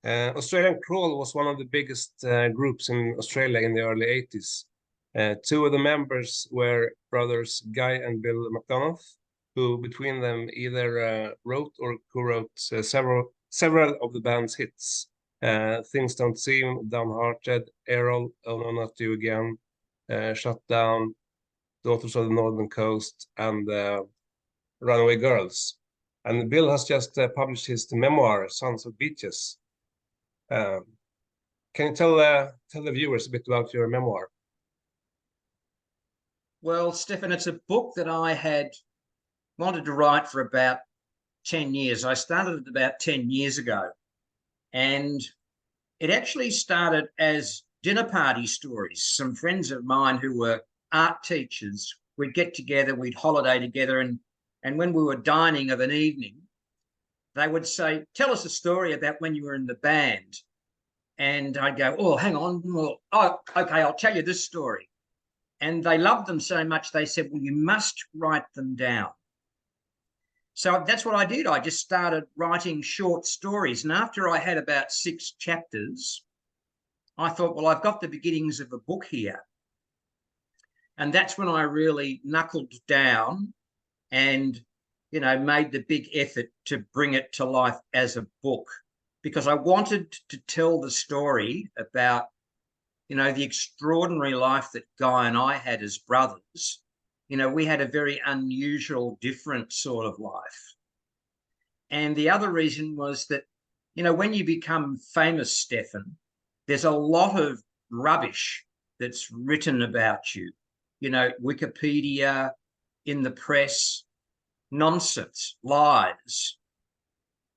Australian Crawl was one of the biggest groups in Australia in the early 80s. Two of the members were brothers Guy and Bill McDonough, who between them either wrote or co-wrote several of the band's hits. Things Don't Seem, Downhearted, Errol, Oh No Not You Again, Shut Down, Daughters of the Northern Coast, and Runaway Girls. And Bill has just published his memoir, Sons of Beaches. Can you tell the viewers a bit about your memoir? Well, Stefan, it's a book that I had wanted to write for about 10 years. I started it about 10 years ago, and it actually started as dinner party stories. Some friends of mine who were art teachers, we'd get together, we'd holiday together, and when we were dining of an evening, they would say, tell us a story about when you were in the band. And I'd go, oh, hang on. Well, oh, okay, I'll tell you this story. And they loved them so much, they said, well, you must write them down. So that's what I did. I just started writing short stories. And after I had about 6 chapters, I thought, well, I've got the beginnings of a book here. And that's when I really knuckled down and, you know, made the big effort to bring it to life as a book, because I wanted to tell the story about, you know, the extraordinary life that Guy and I had as brothers. You know, we had a very unusual, different sort of life. And the other reason was that, you know, when you become famous, Stefan, there's a lot of rubbish that's written about you. You know, Wikipedia, in the press, nonsense, lies,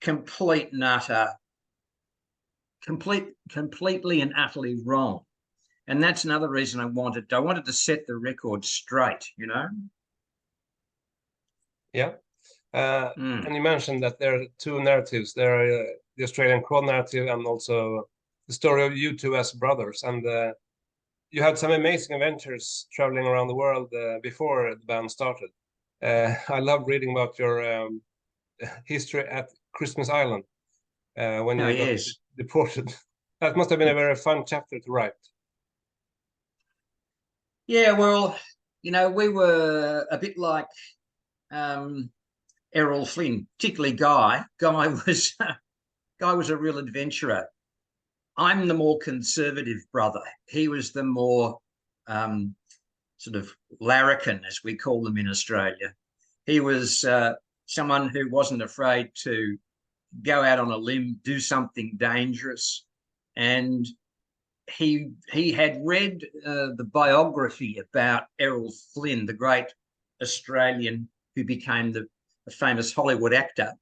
completely and utterly wrong. And that's another reason I wanted to set the record straight, you know? Yeah. And you mentioned that there are 2 narratives. There are the Australian Crawl narrative and also the story of you two as brothers. And you had some amazing adventures traveling around the world before the band started. I love reading about your history at Christmas Island when you got deported. That must have been a very fun chapter to write. Yeah, well, you know, we were a bit like Errol Flynn, particularly Guy. Guy was a real adventurer. I'm the more conservative brother. He was the more sort of larrikin, as we call them in Australia. He was someone who wasn't afraid to go out on a limb, do something dangerous. And he had read the biography about Errol Flynn, the great Australian who became the famous Hollywood actor.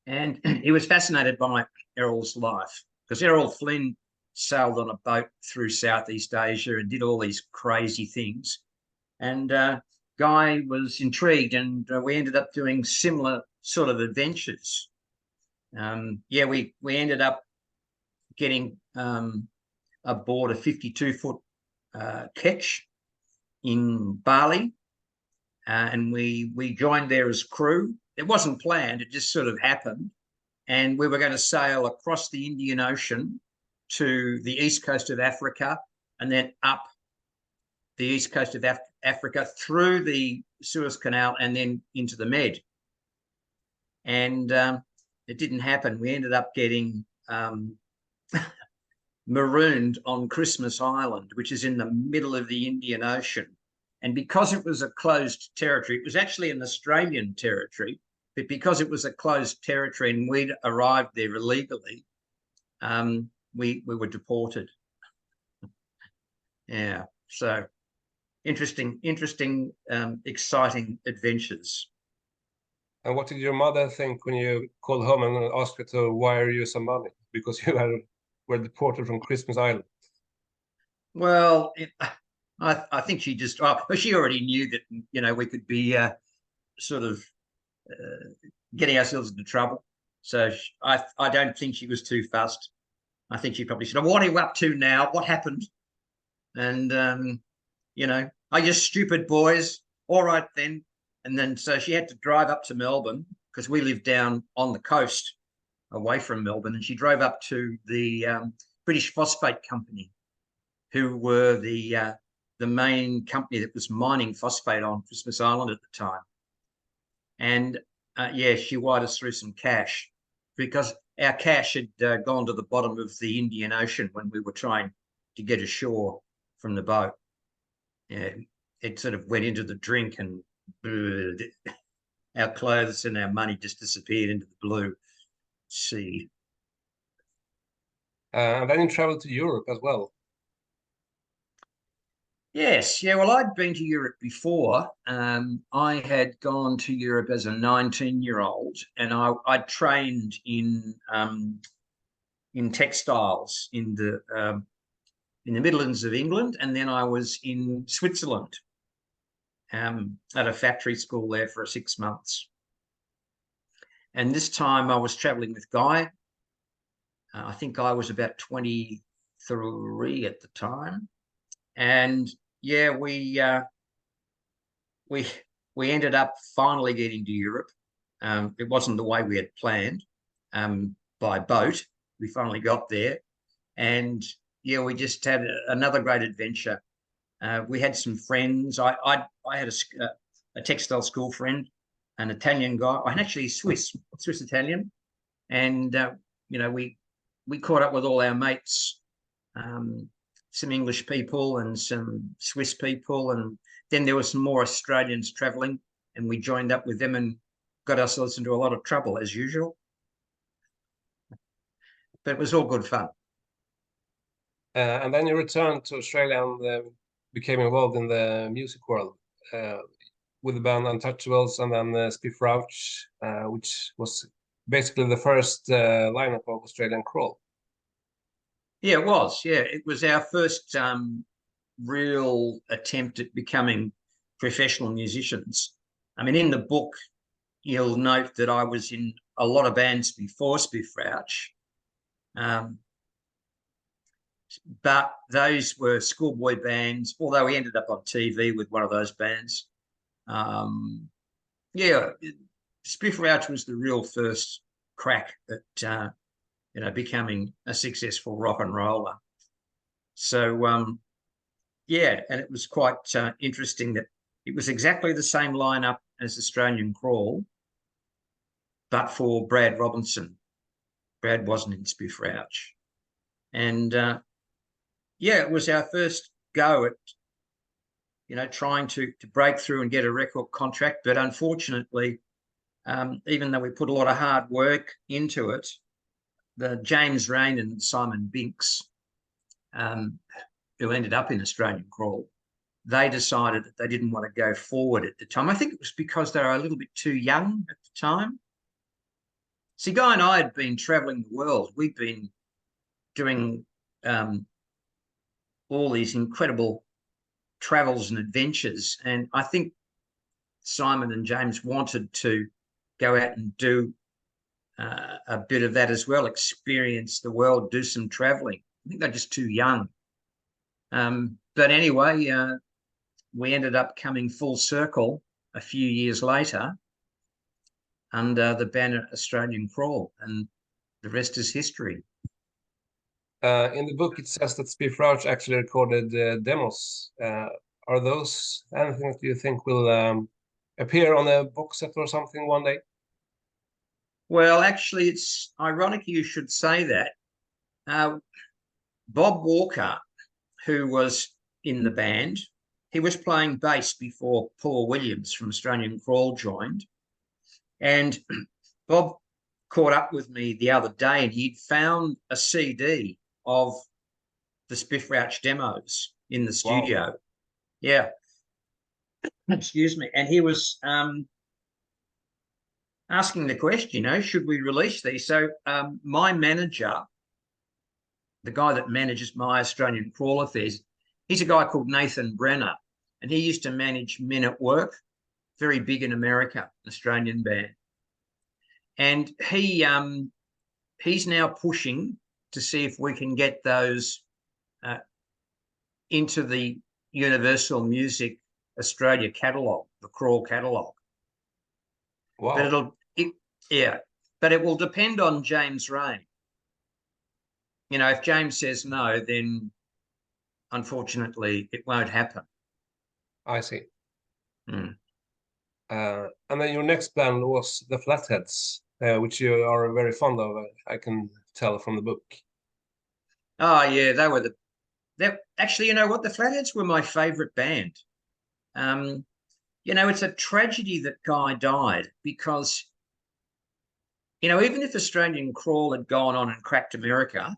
And he was fascinated by Errol's life, because Errol Flynn sailed on a boat through Southeast Asia and did all these crazy things. And Guy was intrigued, and we ended up doing similar sort of adventures. Yeah, we ended up getting aboard a 52-foot ketch in Bali, and we joined there as crew. It wasn't planned, it just sort of happened. And we were going to sail across the Indian Ocean to the east coast of Africa, and then up the east coast of Africa through the Suez Canal and then into the Med. And it didn't happen. We ended up getting marooned on Christmas Island, which is in the middle of the Indian Ocean. And because it was a closed territory, it was actually an Australian territory, but because it was a closed territory and we'd arrived there illegally, we were deported. Yeah, so interesting, exciting adventures. And what did your mother think when you called home and asked her to wire you some money because you were deported from Christmas Island? Well, I think she just, she already knew that, you know, we could be sort of getting ourselves into trouble. So I don't think she was too fussed. I think she probably said, what are you up to now? What happened? And, you know, are you stupid boys? All right, then. And then so she had to drive up to Melbourne because we lived down on the coast away from Melbourne, and she drove up to the British Phosphate Company, who were the main company that was mining phosphate on Christmas Island at the time. And yeah, she wired us through some cash, because our cash had gone to the bottom of the Indian Ocean when we were trying to get ashore from the boat. Yeah, it sort of went into the drink, and our clothes and our money just disappeared into the blue sea. And then you traveled to Europe as well. Yes, yeah. Well, I'd been to Europe before. I had gone to Europe as a 19-year-old, and I trained in textiles in the Midlands of England, and then I was in Switzerland at a factory school there for 6 months. And this time I was traveling with Guy. I think I was about 23 at the time. And yeah, we ended up finally getting to Europe. It wasn't the way we had planned, by boat. We finally got there, and yeah, we just had another great adventure. We had some friends. I had a textile school friend, an Italian guy, and actually Swiss Italian, and you know, we caught up with all our mates, some English people and some Swiss people, and then there were some more Australians traveling, and we joined up with them and got ourselves into a lot of trouble as usual. But it was all good fun. And then you returned to Australia and became involved in the music world with the band Untouchables, and then Spiff Rauch, which was basically the first lineup of Australian crawl. Yeah, it was. Yeah, it was our first real attempt at becoming professional musicians. I mean, in the book, you'll note that I was in a lot of bands before Spiff Rauch, but those were schoolboy bands, although we ended up on TV with one of those bands. Yeah, Spiff Rauch was the real first crack at becoming a successful rock and roller. So yeah, and it was quite interesting that it was exactly the same lineup as Australian Crawl, but for Brad Robinson. Brad wasn't in Spiff Rauch. And yeah, it was our first go at trying to break through and get a record contract. But unfortunately, even though we put a lot of hard work into it, the James Rain and Simon Binks, who ended up in Australian Crawl, they decided that they didn't want to go forward at the time. I think it was because they were a little bit too young at the time. See, Guy and I had been traveling the world. We'd been doing all these incredible travels and adventures, and I think Simon and James wanted to go out and do a bit of that as well, experience the world, do some traveling. I think they're just too young. But anyway, we ended up coming full circle a few years later under the banner Australian Crawl, and the rest is history. In the book, it says that Spiff Rauch actually recorded demos. Are those anything that you think will appear on a box set or something one day? Well, actually, it's ironic you should say that. Bob Walker, who was in the band, he was playing bass before Paul Williams from Australian Crawl joined. And Bob caught up with me the other day, and he'd found a CD of the Spiff Rauch demos in the studio. Wow. Yeah. Excuse me. And he was asking the question, should we release these? So my manager, the guy that manages my Australian Crawl affairs, he's a guy called Nathan Brenner, and he used to manage Men at Work, very big in America, an Australian band. And he's now pushing to see if we can get those into the Universal Music Australia catalogue, the Crawl catalogue. Wow. But yeah. but it will depend on James Rain. You know, if James says no, then unfortunately it won't happen. I see. Mm. And then your next band was the Flatheads, which you are very fond of, I can tell from the book. Oh yeah, they actually, you know what, the Flatheads were my favorite band. You know, it's a tragedy that Guy died, because, you know, even if Australian Crawl had gone on and cracked America,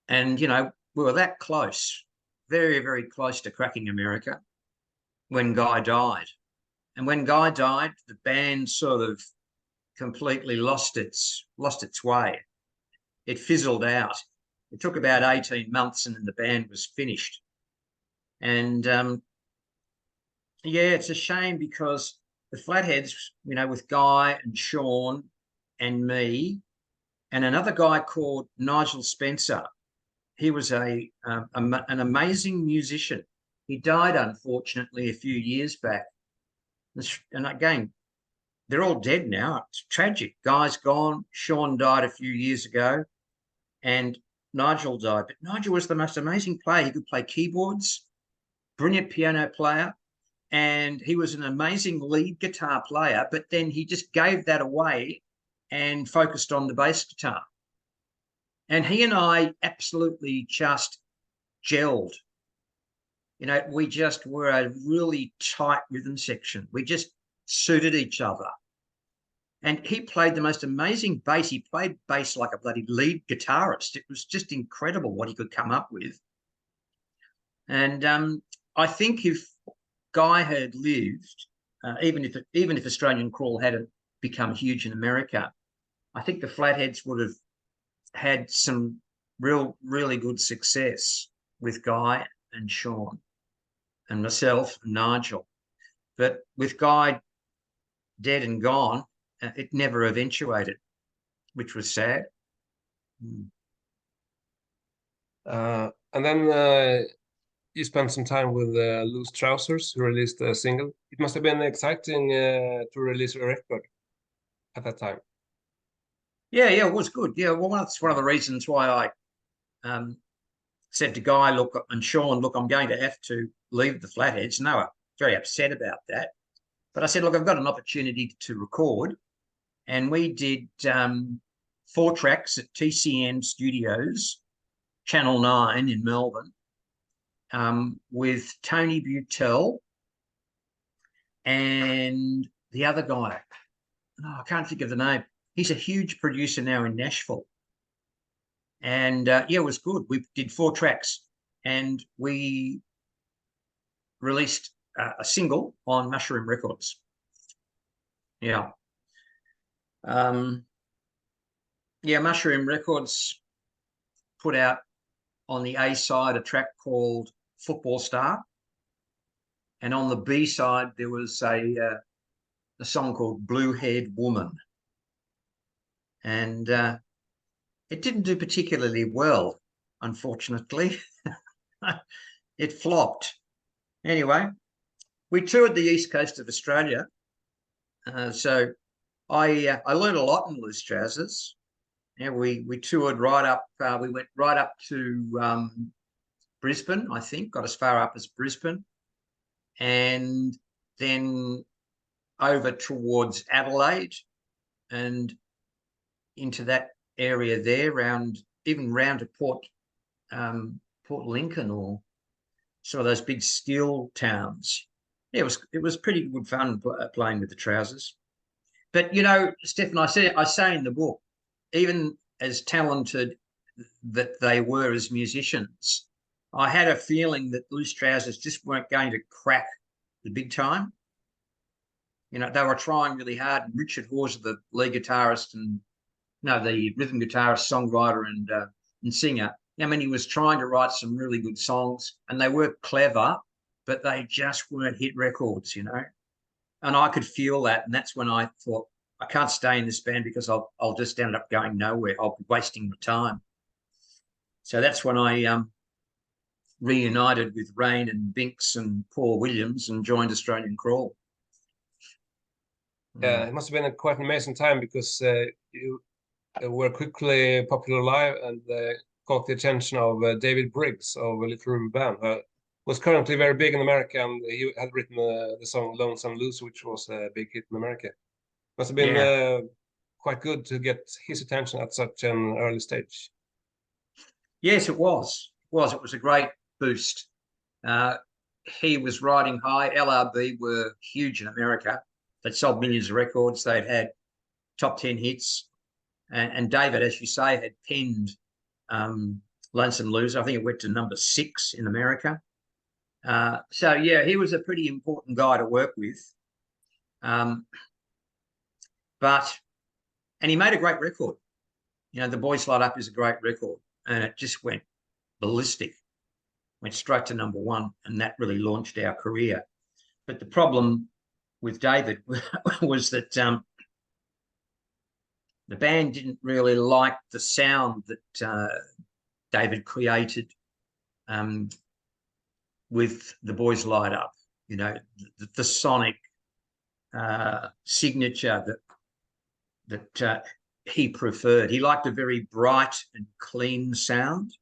and, you know, we were that close, very, very close to cracking America when Guy died. And when Guy died, the band sort of completely lost its way. It fizzled out. It took about 18 months and then the band was finished. And yeah, it's a shame, because the Flatheads, you know, with Guy and Sean and me and another guy called Nigel Spencer, he was an amazing musician. He died, unfortunately, a few years back. And again, they're all dead now. It's tragic. Guy's gone. Sean died a few years ago, and Nigel died. But Nigel was the most amazing player. He could play keyboards, brilliant piano player, and he was an amazing lead guitar player. But then he just gave that away and focused on the bass guitar. And he and I absolutely just gelled. You know, we just were a really tight rhythm section. We just suited each other. And he played the most amazing bass. He played bass like a bloody lead guitarist. It was just incredible what he could come up with. And I think if Guy had lived, even if Australian Crawl hadn't become huge in America, I think the Flatheads would have had some really good success with Guy and Sean and myself and Nigel. But with Guy dead and gone, it never eventuated, which was sad. And then you spent some time with Loose Trousers, who released a single. It must have been exciting to release a record at that time. Yeah, it was good. Yeah, well, that's one of the reasons why I said to Guy, look, and Sean, look, I'm going to have to leave the Flatheads. No, I'm very upset about that. But I said, look, I've got an opportunity to record. And we did 4 tracks at TCN Studios, Channel 9 in Melbourne, with Tony Butel and the other guy. Oh, I can't think of the name. He's a huge producer now in Nashville. And yeah, it was good. We did 4 tracks and we released a single on Mushroom Records. Yeah. Yeah, Mushroom Records put out on the A side a track called Football Star. And on the B side, there was a song called Blue Haired Woman. And it didn't do particularly well, unfortunately. It flopped. Anyway, we toured the east coast of Australia. So I learned a lot in Loose Trousers. Yeah, we toured right up. We went right up to Brisbane, I think, got as far up as Brisbane, and then over towards Adelaide and into that area there, even round to Port Lincoln or some of those big steel towns. Yeah, it was pretty good fun playing with the Trousers. But you know, Stefan, I say in the book, even as talented that they were as musicians, I had a feeling that Loose Trousers just weren't going to crack the big time. You know, they were trying really hard. And Richard Hawes, the lead guitarist and the rhythm guitarist, songwriter, and singer. I mean, he was trying to write some really good songs, and they were clever, but they just weren't hit records, you know. And I could feel that, and that's when I thought, I can't stay in this band because I'll just end up going nowhere. I'll be wasting my time. So that's when I reunited with Rain and Binks and Paul Williams and joined Australian Crawl. Yeah, it must have been a quite an amazing time because you were quickly popular live and caught the attention of David Briggs of Little River Band, was currently very big in America, and he had written the song Lonesome Loser, which was a big hit in America. Must have been Yeah. quite good to get his attention at such an early stage. Yes, it was. It was a great boost. He was riding high. LRB were huge in America. They'd sold millions of records. They'd had top 10 hits. And David, as you say, had penned Lonesome Loser. I think it went to number 6 in America. So, yeah, he was a pretty important guy to work with. And he made a great record. You know, The Boys Light Up is a great record, and it just went ballistic, went straight to number 1, and that really launched our career. But the problem with David was that the band didn't really like the sound that David created with The Boys Light Up, you know, the sonic signature that he preferred. He liked a very bright and clean sound,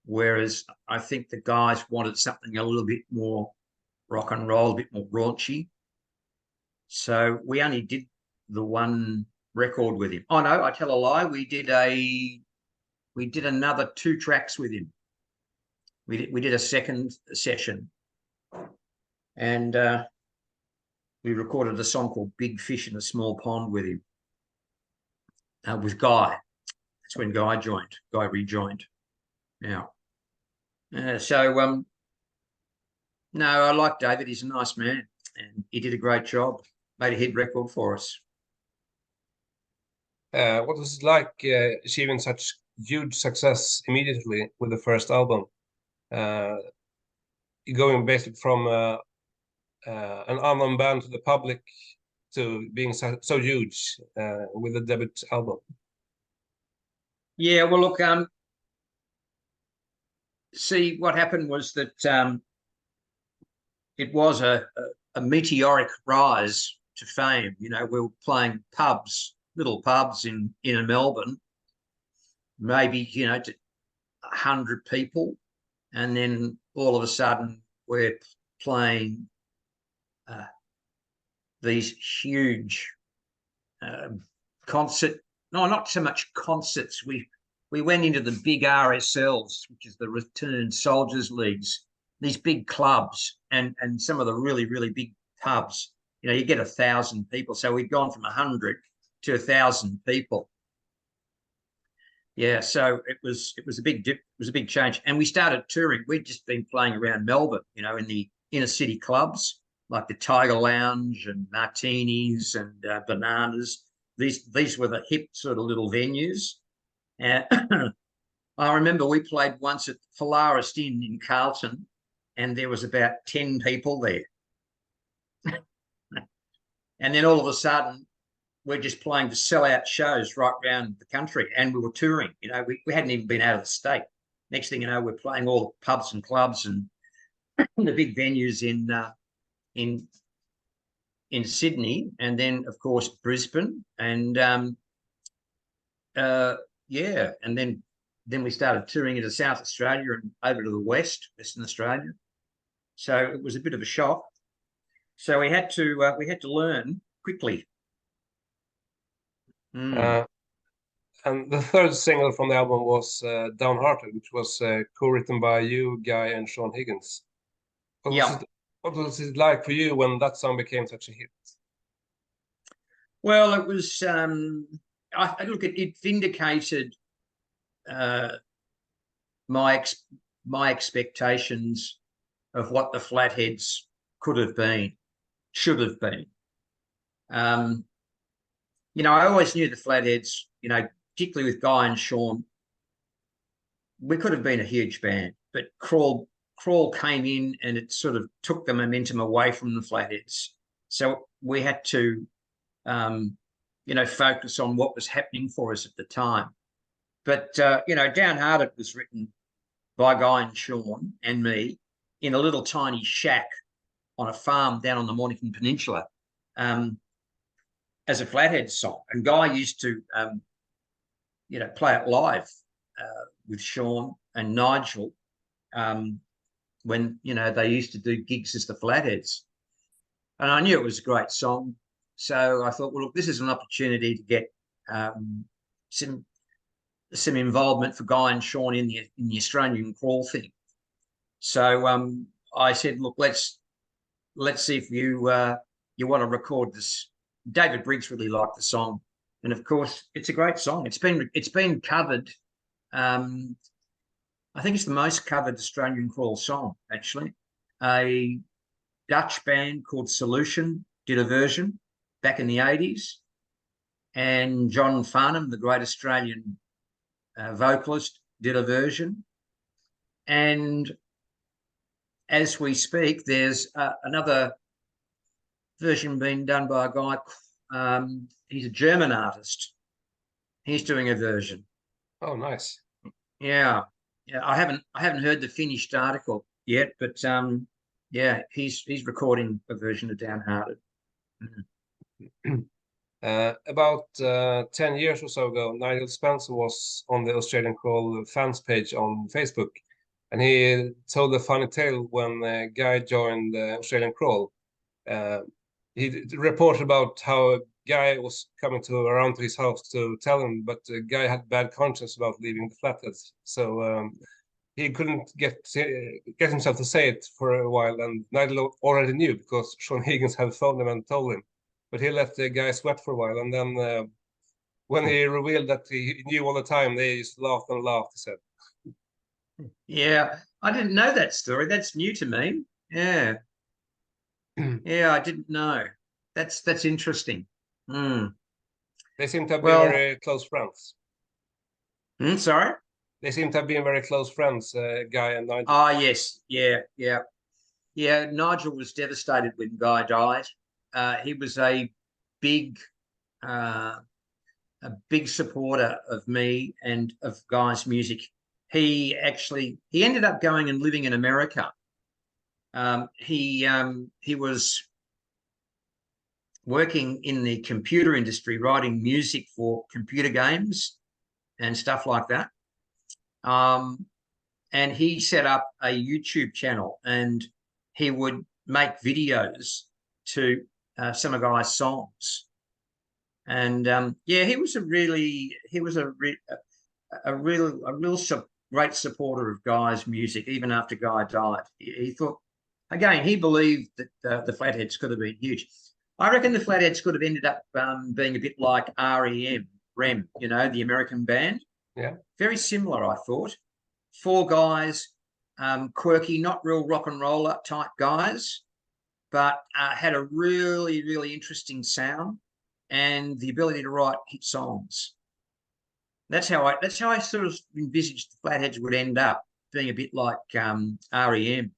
whereas I think the guys wanted something a little bit more rock and roll, a bit more raunchy. So we only did the one record with him. Oh no, I tell a lie. We did another 2 tracks with him. We did a second session, and we recorded a song called Big Fish in a Small Pond with him, with Guy. That's when Guy rejoined. Now, no, I like David. He's a nice man, and he did a great job. Made a hit record for us. What was it like achieving such huge success immediately with the first album? Going basically from an unknown band to the public to being so huge with the debut album. Yeah, well, look, see, what happened was that it was a meteoric rise to fame. You know, we were playing little pubs in Melbourne, maybe, you know, to 100 people, and then all of a sudden we're playing these huge not so much concerts. We went into the big RSLs, which is the Returned Soldiers Leagues, these big clubs, and some of the really, really big pubs. You know, you get 1,000 people. So we'd gone from 100 to 1,000 people. Yeah, so it was a big dip. It was a big change, and we started touring. We'd just been playing around Melbourne, you know, in the inner city clubs like the Tiger Lounge and Martinis and Bananas. These were the hip sort of little venues. And I remember we played once at Polaris Inn in Carlton, and there was about 10 people there. And then all of a sudden, we're just playing to sell out shows right around the country, and we were touring. You know, we hadn't even been out of the state. Next thing you know, we're playing all the pubs and clubs and the big venues in Sydney, and then of course Brisbane, and yeah, and then we started touring into South Australia and over to the Western Australia. So it was a bit of a shock. So we had to learn quickly. And the third single from the album was Downhearted, which was co-written by you, Guy, and Sean Higgins. What was it like for you when that song became such a hit? Well, it was, I look at it, vindicated my expectations of what the Flatheads could have been, should have been. You know, I always knew the Flatheads, you know, particularly with Guy and Sean, we could have been a huge band, but Crawl came in and it sort of took the momentum away from the Flatheads. So we had to, you know, focus on what was happening for us at the time. But, you know, Downhearted was written by Guy and Sean and me in a little tiny shack on a farm down on the Mornington Peninsula. as a Flathead song. And Guy used to, play it live with Sean and Nigel when, they used to do gigs as the Flatheads. And I knew it was a great song. So I thought, well, look, this is an opportunity to get some involvement for Guy and Sean in the Australian crawl thing. So I said, look, let's see if you want to record this. David Briggs really liked the song, and of course, it's a great song. It's been covered. I think it's the most covered Australian crawl song, actually. A Dutch band called Solution did a version back in the 80s, and John Farnham, the great Australian vocalist, did a version. And as we speak, there's another version being done by a guy. He's a German artist. He's doing a version. Oh, nice. Yeah. I haven't heard the finished article yet, but he's recording a version of Downhearted. About 10 years or so ago, Nigel Spencer was on the Australian Crawl fans page on Facebook, and he told a funny tale when Guy joined the Australian Crawl. He reported about how a guy was coming around to his house to tell him, but the guy had bad conscience about leaving the Flatheads, so he couldn't get himself to say it for a while, and Nigel already knew because Sean Higgins had phoned him and told him. But he let the guy sweat for a while, and then when he revealed that he knew all the time, they just laughed and laughed, he said. Yeah, I didn't know that story. That's new to me. Yeah. Yeah, I didn't know. That's interesting. They seem to have been very close friends. Sorry? They seem to have been very close friends, Guy and Nigel. Oh, yes. Yeah. Nigel was devastated when Guy died. He was a big supporter of me and of Guy's music. He ended up going and living in America. He was working in the computer industry, writing music for computer games and stuff like that. And he set up a YouTube channel, and he would make videos to some of Guy's songs. And he was a real great supporter of Guy's music, even after Guy died. He thought, again, he believed that the Flatheads could have been huge. I reckon the Flatheads could have ended up being a bit like REM, the American band. Yeah. Very similar, I thought. 4 guys, quirky, not real rock and roller type guys, but had a really, really interesting sound and the ability to write hit songs. That's how I sort of envisaged the Flatheads would end up, being a bit like REM.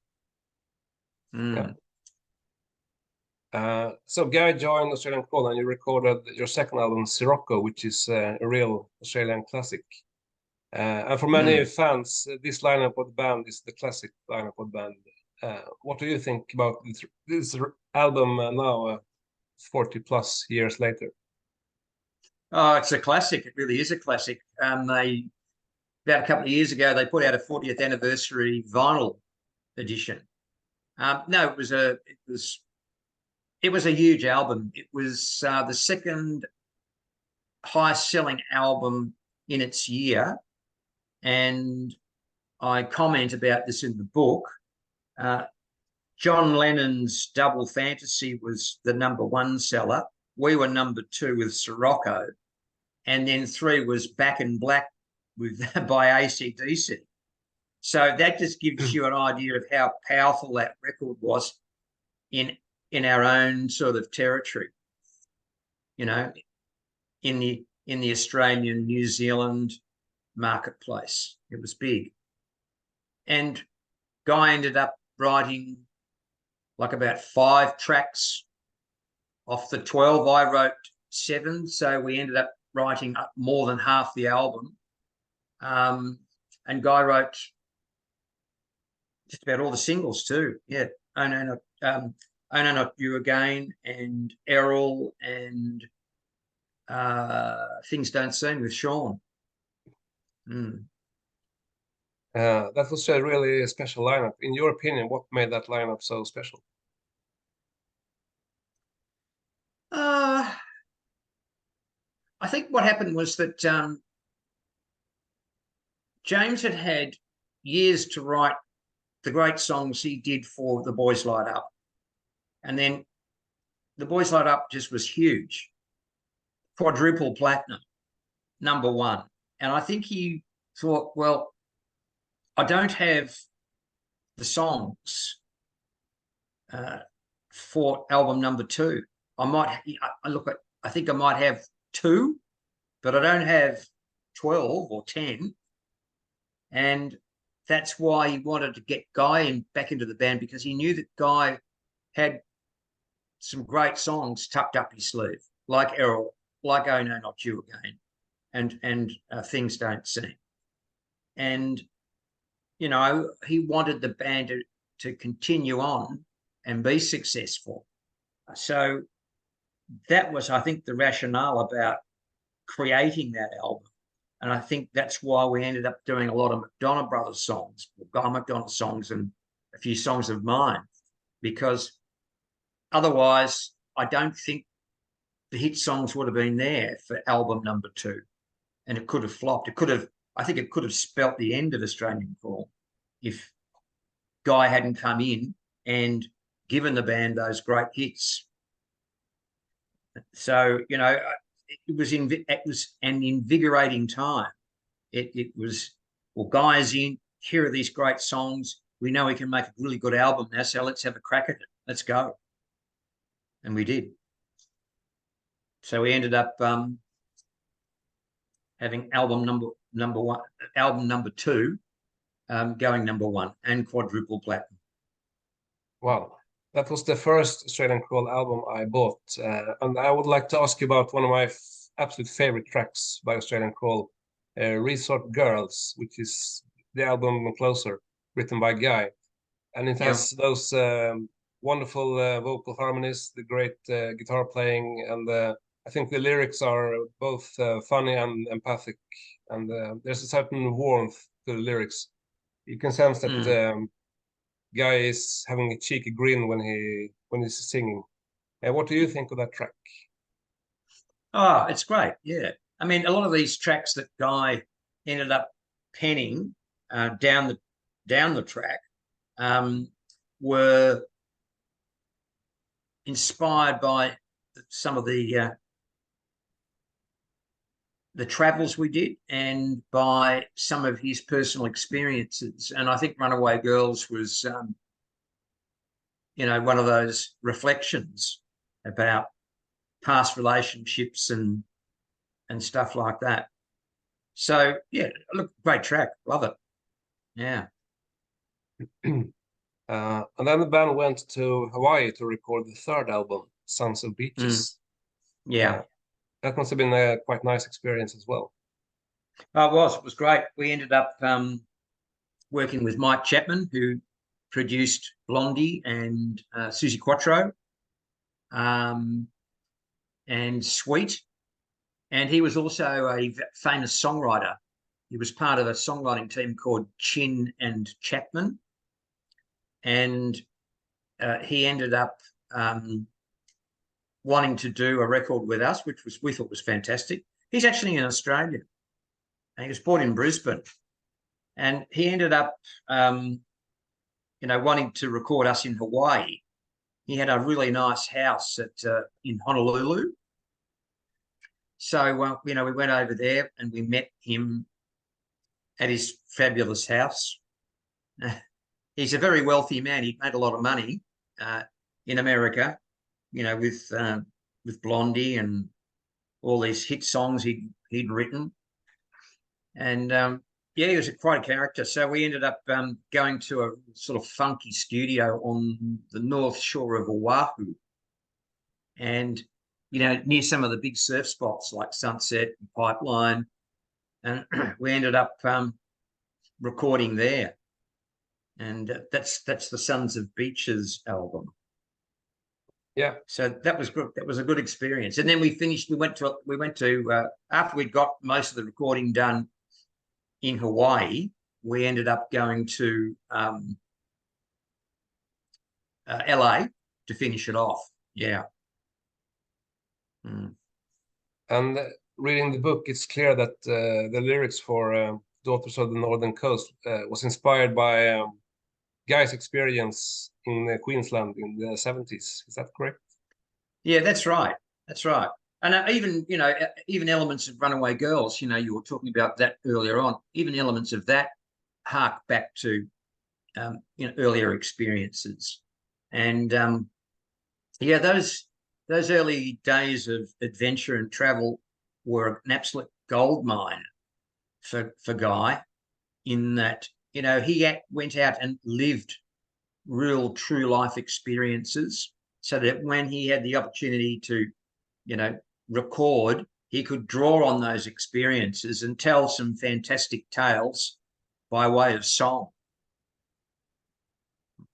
Yeah. So Guy joined Australian Crawl, and you recorded your second album, Sirocco, which is a real Australian classic. And for many fans, this lineup of the band is the classic lineup of the band. What do you think about this album now, 40 plus years later? Oh, it's a classic. It really is a classic. About a couple of years ago, they put out a 40th anniversary vinyl edition. No, it was a huge album. It was the second highest selling album in its year. And I comment about this in the book. John Lennon's Double Fantasy was the #1 seller. We were #2 with Sirocco. And then 3 was Back in Black by AC/DC. So that just gives you an idea of how powerful that record was in our own sort of territory, in the Australian, New Zealand marketplace. It was big. And Guy ended up writing like about 5 tracks off the 12. I wrote 7, so we ended up writing up more than half the album. And Guy wrote just about all the singles too. Yeah, Oh No Not You Again, and Errol, and Things Don't Seem with Sean. Mm. That was a really special lineup. In your opinion, what made that lineup so special? I think what happened was that James had had years to write the great songs he did for The Boys Light Up. And then The Boys Light Up just was huge. Quadruple platinum, #1. And I think he thought, well, I don't have the songs for album #2. I think I might have 2, but I don't have 12 or 10. And that's why he wanted to get Guy back into the band, because he knew that Guy had some great songs tucked up his sleeve, like Errol, like Oh No, Not You Again, and Things Don't Seem. And, you know, he wanted the band to continue on and be successful. So that was, I think, the rationale about creating that album. And I think that's why we ended up doing a lot of McDonough brothers songs, Guy McDonough songs, and a few songs of mine, because otherwise I don't think the hit songs would have been there for album #2. And it could have flopped. I think it could have spelt the end of Australian Crawl if Guy hadn't come in and given the band those great hits. So, you know, it was an invigorating time. It was, well, Guy's in, here are these great songs. We know we can make a really good album now, so let's have a crack at it. Let's go. And we did. So we ended up having album #2 going #1 and quadruple platinum. Wow, that was the first Australian Crawl album I bought, and I would like to ask you about one of my absolute favorite tracks by Australian Crawl, Resort Girls, which is the album Closer, written by Guy, and it has those wonderful vocal harmonies, the great guitar playing, and I think the lyrics are both funny and empathic, and there's a certain warmth to the lyrics. You can sense that Guy is having a cheeky grin when he's singing. What do you think of that track? Oh, it's great. Yeah. I mean, a lot of these tracks that Guy ended up penning down the track were inspired by some of the travels we did and by some of his personal experiences. And I think Runaway Girls was, you know, one of those reflections about past relationships and stuff like that. So, yeah, look, great track. Love it. Yeah. And then the band went to Hawaii to record the third album, Sons of Beaches. Yeah. That must have been a quite nice experience as well. Oh, it was great. We ended up working with Mike Chapman, who produced Blondie and Susie Quattro and Sweet. And he was also a famous songwriter. He was part of a songwriting team called Chin and Chapman. And he ended up wanting to do a record with us, which we thought was fantastic. He's actually in Australia. And he was born in Brisbane. And he ended up, you know, wanting to record us in Hawaii. He had a really nice house in Honolulu. So, you know, we went over there and we met him at his fabulous house. He's a very wealthy man. He made a lot of money in America, you know, with Blondie and all these hit songs he'd written. And yeah, he was quite a character. So we ended up going to a sort of funky studio on the north shore of Oahu, and you know, near some of the big surf spots like Sunset and Pipeline, and we ended up recording there. And that's the Sons of Beaches album. Yeah. So that was good. That was a good experience. And then we finished. We went to after we'd got most of the recording done in Hawaii. We ended up going to LA to finish it off. Yeah. Mm. And reading the book, it's clear that the lyrics for Daughters of the Northern Coast was inspired by Guy's experience in Queensland in the 70s. Is that correct? Yeah, that's right. That's right. And even, even elements of Runaway Girls, you were talking about that earlier on, even elements of that hark back to, earlier experiences. And yeah, those early days of adventure and travel were an absolute gold mine for Guy, in that, he went out and lived real true life experiences, so that when he had the opportunity to, record, he could draw on those experiences and tell some fantastic tales by way of song.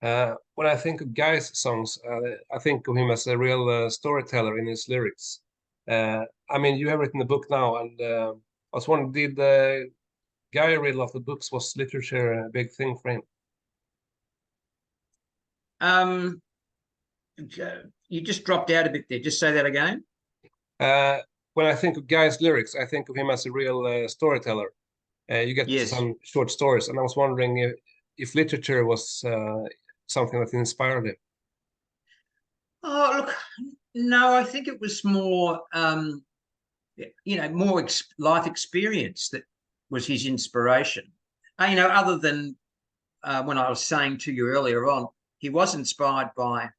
When I think of Guy's songs, I think of him as a real storyteller in his lyrics. I mean, you have written the book now, and I was wondering, did Guy read a lot of books? Was literature a big thing for him? You just dropped out a bit there. Just say that again. When I think of Guy's lyrics, I think of him as a real storyteller. You get Yes. some short stories, and I was wondering if literature was something that inspired him. Oh, look, no, I think it was more, more life experience that was his inspiration. Other than when I was saying to you earlier on, he was inspired by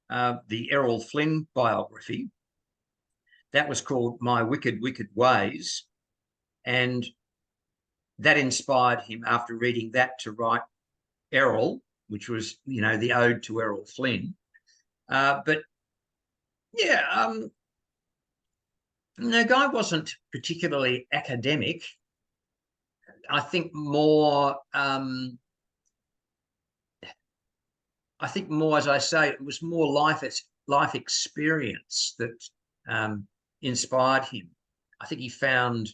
the Errol Flynn biography. That was called My Wicked, Wicked Ways. And that inspired him, after reading that, to write Errol, which was, the ode to Errol Flynn. But yeah, no, Guy wasn't particularly academic. I think more, as I say, it was more life experience that inspired him. I think he found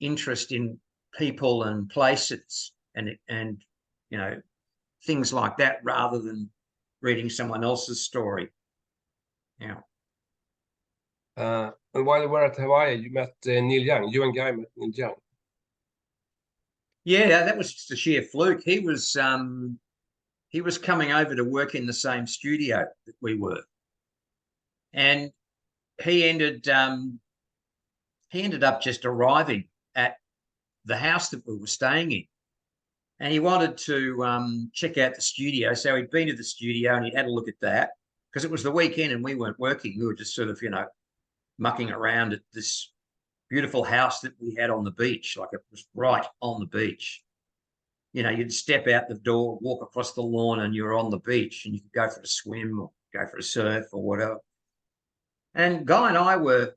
interest in people and places and things like that, rather than reading someone else's story. Yeah. And while you were at Hawaii, you met Neil Young. You and Guy met Neil Young. Yeah, that was just a sheer fluke. He was coming over to work in the same studio that we were, and he ended up just arriving at the house that we were staying in, and he wanted to check out the studio. So he'd been to the studio and he'd had a look at that, because it was the weekend and we weren't working. We were just sort of, mucking around at this beautiful house that we had on the beach. Like, it was right on the beach. You'd step out the door, walk across the lawn, and you're on the beach, and you could go for a swim or go for a surf or whatever. And Guy and I were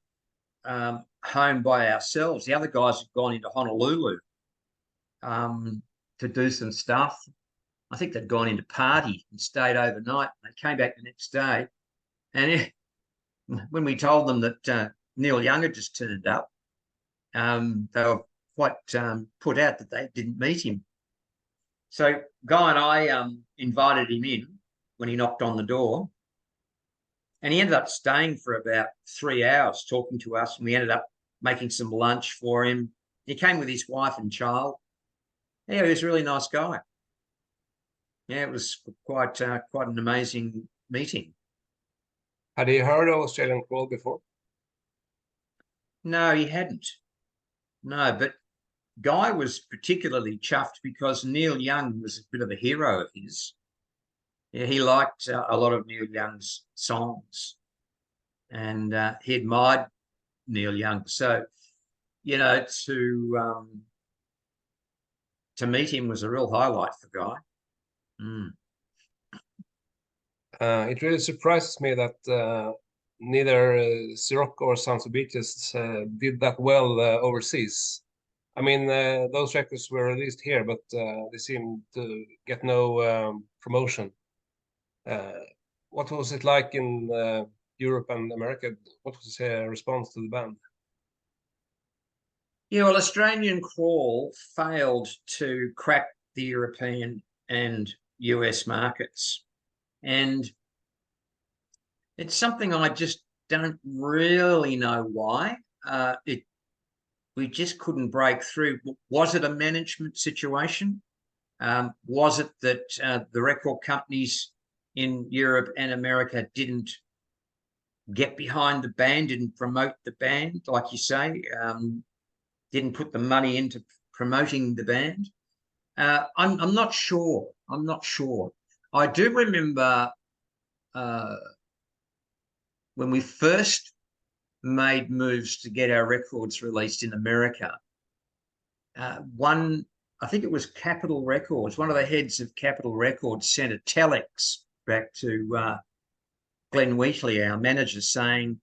home by ourselves. The other guys had gone into Honolulu to do some stuff. I think they'd gone into party and stayed overnight. They came back the next day, and when we told them that Neil Young had just turned up, they were quite put out that they didn't meet him. So Guy and I invited him in when he knocked on the door, and he ended up staying for about 3 hours talking to us, and we ended up making some lunch for him. He came with his wife and child. Yeah, he was a really nice guy. Yeah, it was quite an amazing meeting. Had he heard of Australian Crawl before? No, he hadn't. No, but Guy was particularly chuffed because Neil Young was a bit of a hero of his. Yeah, he liked a lot of Neil Young's songs, and he admired Neil Young. So, to meet him was a real highlight for Guy. Mm. It really surprises me that neither Sirocco or Sons of Beaches did that well overseas. I mean, those records were released here, but they seem to get no promotion. what was it like in Europe and America? What was the response to the band? Yeah, well, Australian Crawl failed to crack the European and US markets. And it's something I just don't really know why. We just couldn't break through. Was it a management situation? Was it that the record companies in Europe and America didn't get behind the band, didn't promote the band, like you say, didn't put the money into promoting the band? I'm not sure. I'm not sure. I do remember when we first made moves to get our records released in America. I think it was Capitol Records, one of the heads of Capitol Records sent a telex back to Glenn Wheatley, our manager, saying,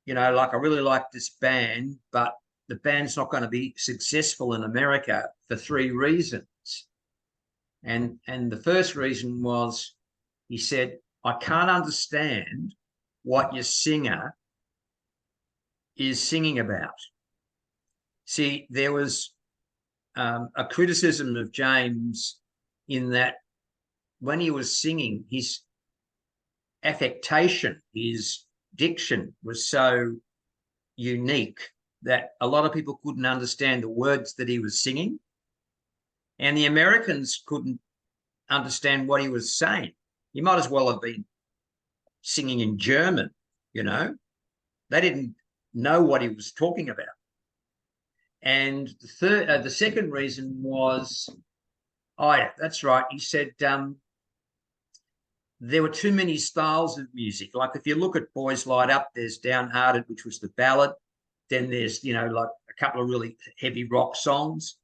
like, I really like this band, but the band's not going to be successful in America for 3 reasons. And the first reason was, he said, I can't understand what your singer is singing about. See, there was a criticism of James in that when he was singing, his affectation, his diction was so unique that a lot of people couldn't understand the words that he was singing. And the Americans couldn't understand what he was saying. He might as well have been singing in German, They didn't know what he was talking about. And the second reason was, that's right, he said there were too many styles of music. Like if you look at Boys Light Up, there's Downhearted, which was the ballad. Then there's, like a couple of really heavy rock songs.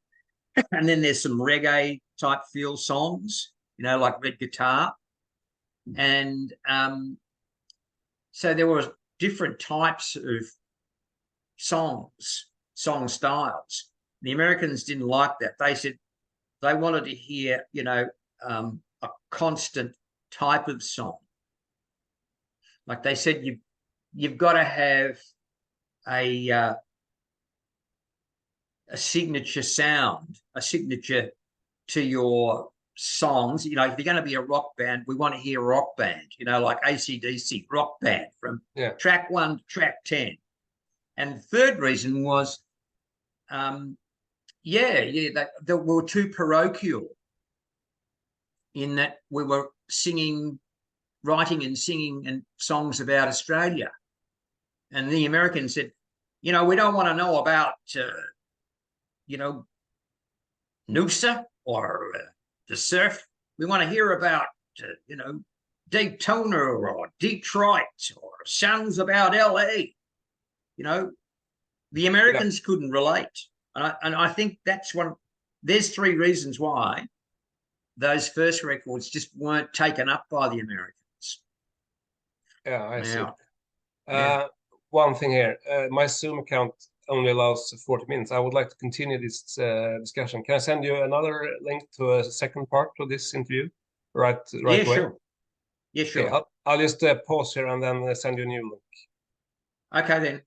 And then there's some reggae type feel songs, like Red Guitar. And so there were different types of song styles. The Americans didn't like that. They said they wanted to hear, a constant type of song. Like they said, you've got to have a signature sound, a signature to your songs. If you're going to be a rock band, we want to hear a rock band, like AC/DC, rock band from track 1 to track 10. And the third reason was, that we were too parochial in that we were writing and singing and songs about Australia. And the Americans said, we don't want to know about, Noosa or the surf. We want to hear about, Daytona or Detroit or songs about LA. The Americans couldn't relate. And I think there's 3 reasons why those first records just weren't taken up by the Americans. Yeah, I see. One thing here, my Zoom account only allows 40 minutes. I would like to continue this discussion. Can I send you another link to a second part of this interview right away? Sure. Yeah, sure. Okay, I'll just pause here and then send you a new link. Okay, then.